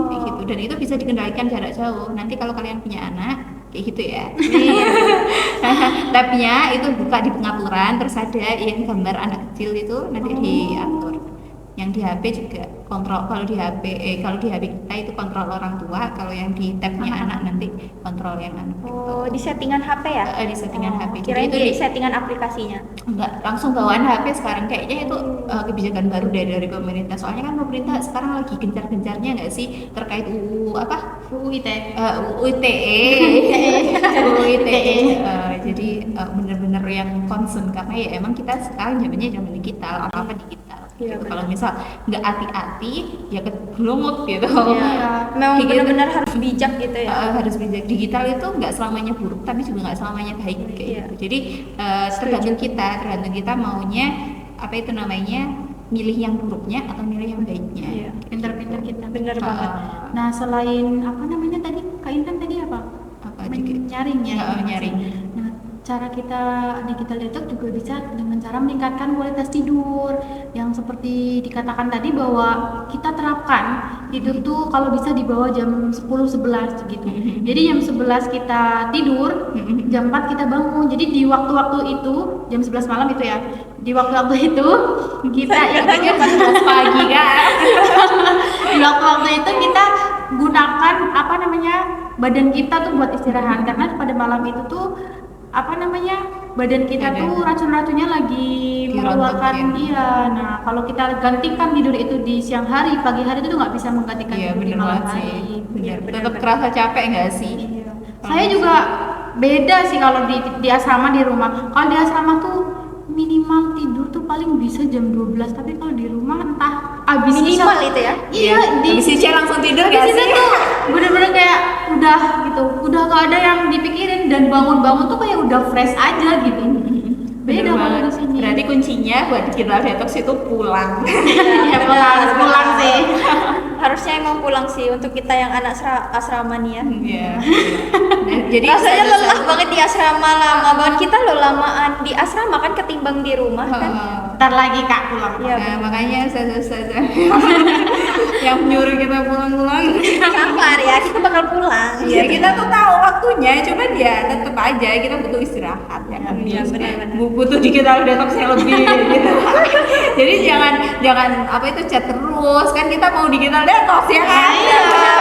Kayak gitu. Dan itu bisa dikendalikan jarak jauh. Nanti kalau kalian punya anak kayak gitu ya. Tabnya itu buka di pengaturan, terus ada yang gambar anak kecil itu nanti diatur. Yang di HP juga kontrol, kalau di HP kita itu kontrol orang tua, kalau yang di tabnya anak nanti kontrol yang anak gitu. Oh, di settingan HP ya? Di settingan HP. Jadi Kirain itu di settingan aplikasinya. enggak langsung bawaan HP sekarang, kayaknya itu kebijakan baru dari pemerintah. Soalnya kan pemerintah sekarang lagi gencar-gencarnya nggak sih terkait UU apa? UU ITE. UU ITE. UU ITE. Jadi bener-bener yang concern karena ya emang kita sekarang zamannya zaman digital, apa digital. Iya, Gitu. benar. Kalau misal nggak hati-hati ya kegelumut gitu. Iya. Memang Kayak gitu. benar-benar harus bijak gitu ya. Harus bijak. Digital itu nggak selamanya buruk tapi juga nggak selamanya baik kayak Iya. gitu. Jadi tergantung kita maunya apa itu namanya, milih yang buruknya atau milih yang baiknya. Iya. Pinter-pinter kita. Bener banget. Nah, selain apa namanya tadi? Kak Intan tadi apa? Apa dikit? Menyaring ya. Nyaring. Nah, cara kita digital detox juga bisa dengan cara meningkatkan kualitas tidur yang seperti dikatakan tadi bahwa kita terapkan tidur tuh kalau bisa di bawah jam 10-11 gitu. Jadi jam 11 kita tidur, jam 4 kita bangun. Jadi di waktu-waktu itu jam 11 malam itu ya. Di waktu-waktu itu kita Katanya pas pagi kan. di waktu-waktu itu kita gunakan apa namanya, badan kita tuh buat istirahat, karena pada malam itu tuh apa namanya, badan kita Ada. tuh racun-racunnya lagi Dirontok mengeluarkan ya. dia. Nah, kalau kita gantikan tidur itu di siang hari, pagi hari itu tuh nggak bisa menggantikan Iya tidur di bener malam banget sih. hari. Iya, Bener. bener, Tetap bener. kerasa capek nggak sih? Iya. Saya juga beda sih kalau di asrama di rumah. Kalau di asrama tuh minimal tidur tuh paling bisa jam 12, tapi kalau di rumah entah abis Minimal isya- itu ya? Iya, Habis Ica langsung tidur habis nggak itu sih? tuh bener-bener kayak udah gitu, udah gak ada yang dipikirin, dan bangun-bangun tuh kayak udah fresh aja gitu. Bener Beda kalau banget. di sini. Berarti kuncinya buat digital detox itu pulang. Ya pulang, harus pulang sih. Harusnya emang pulang sih untuk kita yang anak asrama nih ya. Iya. Nah, jadi Rasanya saya- lelah banget di asrama, lama banget kita loh lamaan di asrama kan ketimbang di rumah kan. Ntar lagi Kak pulang. Iya, Nah, makanya saya yang nyuruh kita pulang-pulang. Sabar ya, kita bakal pulang. Ya kita tuh tahu waktunya, cuman ya tetap aja kita butuh istirahat ya kan. Iya, Terus benar-benar. butuh digital detox yang lebih gitu. Jadi jangan apa itu chat terus, kan kita mau digital detox ya kan. Iya,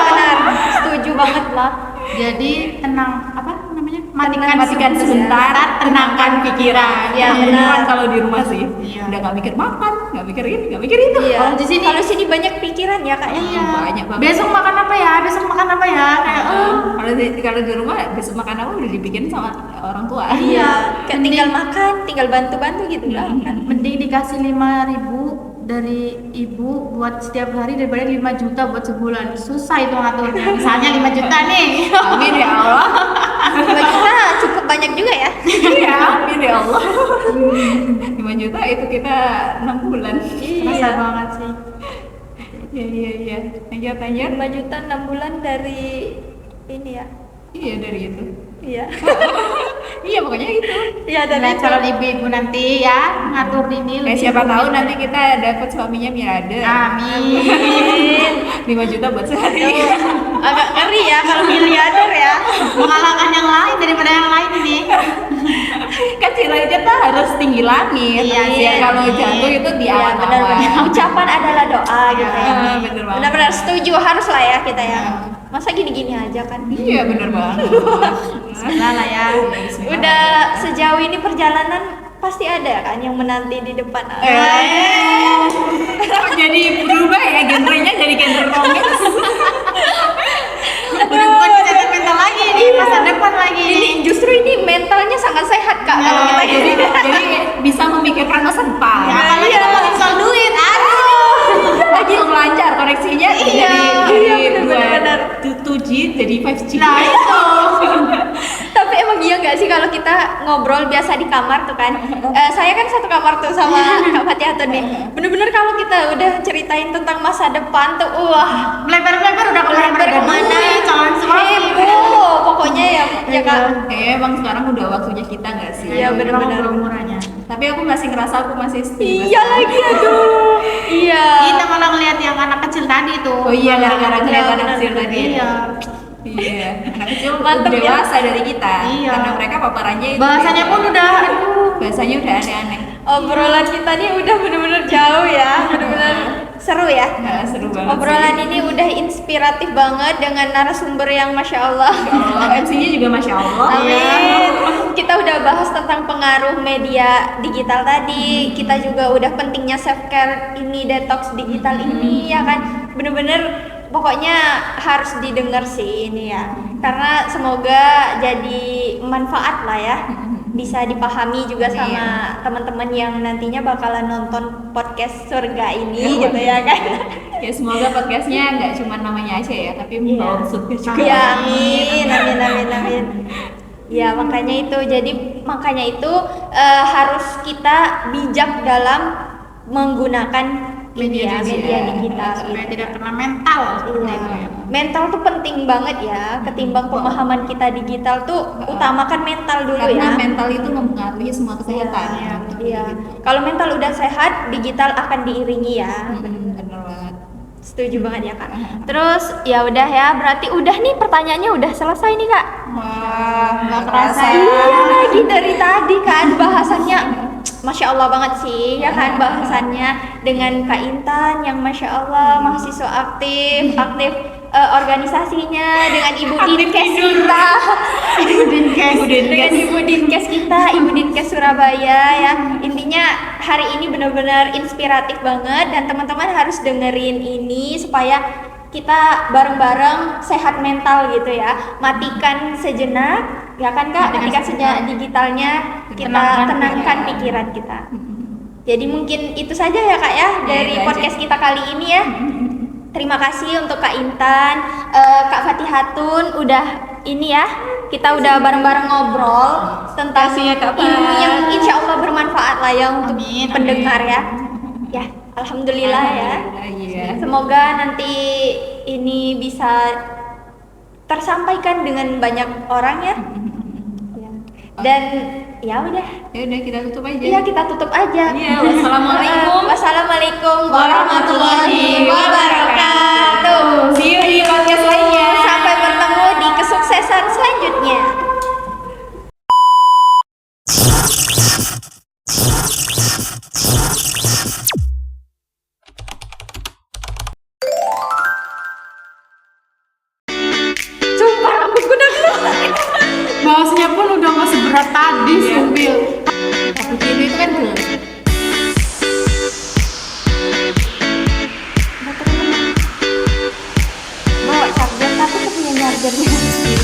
benar. Setuju banget lah. Jadi tenang, apa namanya, matikan sebentar, tenangkan pikiran. Ya, Ini benar. kan kalau di rumah sih, Iya. udah nggak mikir makan, nggak mikir ini, nggak mikir itu. Iya. Kalau di sini- Kalau sini banyak pikiran ya kak ya. Iya. Banyak banget. Besok makan apa ya? Besok makan apa ya? Kayak Kalau di rumah besok makan apa udah dibikin sama orang tua. Iya. Kayak tinggal makan, tinggal bantu-bantu gitu lah kan. mending dikasih 5.000 dari ibu buat setiap hari daripada 5 juta buat sebulan. Susah itu ngaturnya. Misalnya 5 juta nih. Amin ya Allah. 5 juta cukup banyak juga ya. Iya, amin ya Allah. 5 juta itu kita 6 bulan. Susah banget sih. Iya. Lanjut. 5 juta 6 bulan dari ini ya. Iya dari itu. Iya. Iya pokoknya itu. Iya dari Nah, itu. calon ibu-ibu nanti ya ngatur ini. Siapa tahu nanti kita dapat suaminya Mirade. Amin. 5 juta buat sehari. Agak ngeri ya kalau miliarder ya. Mengalahkan yang lain daripada yang lain ini. Kan aja tuh harus tinggi langit. Iya, Biar iya. kalau jatuh itu di Iya, awan-awan. benar-benar. Ucapan adalah doa gitu ya. Bener banget. Benar-benar setuju, harus lah ya kita ya. Masa gini-gini aja kan. Iya bener banget. Bismillah lah ya. Udah sejauh ini perjalanan pasti ada kan yang menanti di depan. Kok jadi berubah ya genrenya jadi genre romance. Udah bukan kesehatan mental lagi ini, masa depan lagi Ini justru ini mentalnya sangat sehat kak kalau kita jadi, gini. jadi bisa memikirkan masa depan. Ya, apalagi Iya. kalau soal duit, aduh. Lagi lancar koneksinya Iya, jadi benar-benar. 2G jadi 5G. Nah itu. Tapi emang iya nggak sih kalau kita ngobrol biasa di kamar tuh kan? Saya kan satu kamar tuh sama Kak Fatihah nih. Bener-bener kalau kita udah ceritain tentang masa depan tuh, wah, Lebar-lebar udah lebar kemana? Calon suami. Heboh, pokoknya ya kak. Emang sekarang udah waktunya kita nggak sih? Iya, benar-benar. Umur-umurnya. Tapi aku masih ngerasa aku masih stay. Iya lagi aduh. Iya. Kita malah ngeliat yang anak kecil tadi tuh. Oh iya gara-gara Iya, kelihatan anak benar, kecil benar. tadi. Iya. Iya, anak kecil Mantep lebih ya. dewasa dari kita. Iya. Karena mereka paparannya itu Bahasanya beda. pun udah bahasanya udah aneh-aneh. Obrolan kita nih udah bener-bener jauh ya, bener-bener seru ya. Nah, seru banget. Obrolan sih. ini udah inspiratif banget dengan narasumber yang masya Allah. Oh, MC-nya juga masya Allah. Amin. Kita udah bahas tentang pengaruh media digital tadi. Kita juga udah pentingnya self care ini, detox digital ini ya kan. Bener-bener pokoknya harus didengar sih ini ya. Karena semoga jadi manfaat lah ya. Bisa dipahami juga sama teman-teman yang nantinya bakalan nonton podcast surga ini gitu ya kan. Ya semoga podcastnya nggak cuma namanya aja ya, tapi membawa surga juga. Ya, amin. Ya makanya itu harus kita bijak dalam menggunakan media digital. supaya tidak kena mental seperti itu ya. Mental tuh penting banget ya, ketimbang pemahaman kita digital tuh utamakan mental dulu Karena ya. mental itu mempengaruhi semua kesehatan. Iya. Kalau mental udah sehat, digital akan diiringi ya. Bener banget. Setuju banget ya kak. Terus ya udah ya, berarti udah nih pertanyaannya udah selesai nih kak. Wah, nggak kerasa ya. Iya lagi dari tadi kan bahasannya Masya Allah banget sih ya kan bahasannya dengan Kak Intan yang Masya Allah mahasiswa aktif organisasinya dengan Ibu Dinkes kita dengan Ibu Dinkes kita Ibu Dinkes Surabaya ya intinya hari ini benar-benar inspiratif banget dan teman-teman harus dengerin ini supaya kita bareng-bareng sehat mental gitu ya matikan sejenak ya kan kak matikan sejenak digitalnya kita tenangkan pikiran kita jadi mungkin itu saja ya kak ya dari podcast kita kali ini ya. Terima kasih untuk Kak Intan, Kak Fatihatun udah ini ya kita udah bareng-bareng ngobrol tentang Kasih ya, Kak Fat. ilmu yang insya Allah bermanfaat lah ya untuk Amin, pendengar ya. Ya, alhamdulillah ya. Iya. Semoga nanti ini bisa tersampaikan dengan banyak orang ya. Dan ya udah. Ya udah kita tutup aja. Iya kita tutup aja. Iya, wassalamualaikum. Wassalamualaikum warahmatullahi wabarakatuh. See you di podcast lainnya. Sampai bertemu di kesuksesan selanjutnya. Sumpah rambutku udah keluar. kaosnya pun udah gak seberat tadi, Subil. Cappuccino itu kan gelas. Bawa charger tapi kepunya chargernya.